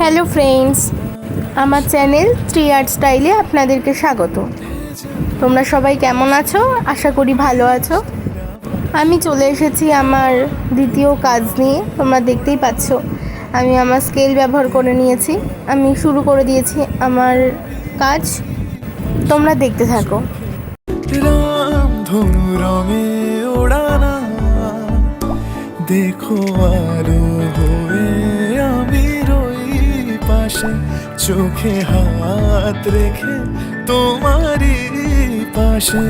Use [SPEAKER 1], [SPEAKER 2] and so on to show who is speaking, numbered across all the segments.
[SPEAKER 1] Hello friends, আমার channel 3 art স্টাইলে আপনাদেরকে স্বাগত। তোমরা সবাই কেমন আছো? আশা করি ভালো আছো। আমি চলে এসেছি আমার দ্বিতীয় কাজ নিয়ে। তোমরা দেখতেই পাচ্ছ আমি আমার স্কেল ব্যবহার করে নিয়েছি। আমি শুরু করে দিয়েছি আমার কাজ, তোমরা দেখতে থাকো।
[SPEAKER 2] রামধনু রঙে ওড়ানা দেখো আলো হয়ে আমি রই পাশে, চোখে হাত রেখে তোমারই পাশে।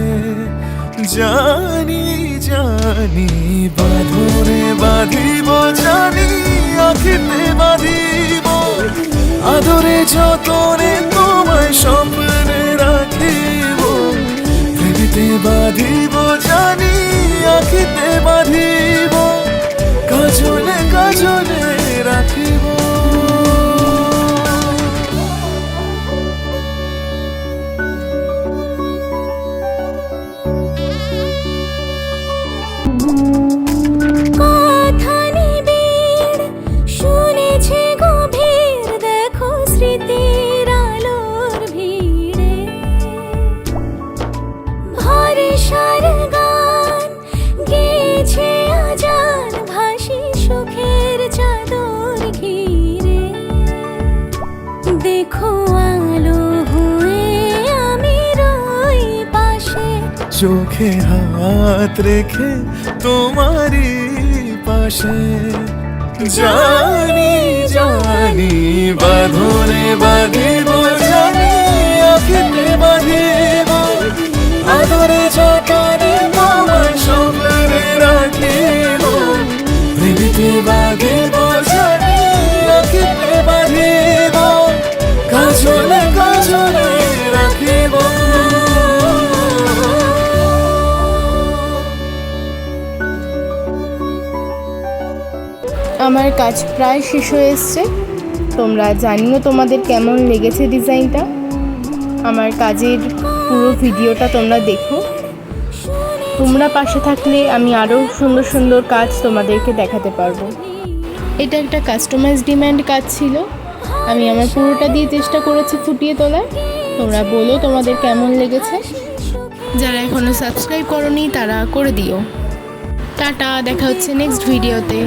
[SPEAKER 2] জানি জানি বাঁধনে বাঁধিব, জানি আখিতে বাঁধিব, আদরে যতনে তোমায় স্বপ্নে রাখিব। প্রেমেতে বাঁধিব, জানি আখিতে বাঁধিব, কাজলে কাজলে রাখিব।
[SPEAKER 3] দেখো আলো হয়ে আমি রই পাশে,
[SPEAKER 2] চোখে হাত রেখে তোমারই পাশে। জানি জানি বাঁধনে বাঁধিব, জানি আখিতে বাঁধিব, আদরে যতনে তোমায় স্বপ্নে রাখিব। প্রেমেতে বাঁধিব, জানি আখিতে বাঁধিব, কাজলে কাজলে রাখিব।
[SPEAKER 1] আমার কাজ প্রায় শেষ হয়ে এসছে। তোমরা জানিও তোমাদের কেমন লেগেছে ডিজাইনটা। আমার কাজের পুরো ভিডিওটা তোমরা দেখো। তোমরা পাশে থাকলে আমি আরও সুন্দর সুন্দর কাজ তোমাদেরকে দেখাতে পারবো। এটা একটা কাস্টমাইজ ডিমান্ড কাজ ছিল। আমি আমার পুরোটা দিয়ে চেষ্টা করেছি ফুটিয়ে তোলার। তোমরা বলো তোমাদের কেমন লেগেছে। যারা এখনও সাবস্ক্রাইব করোনি তারা করে দিও। টাটা, দেখা হচ্ছে নেক্সট ভিডিওতে।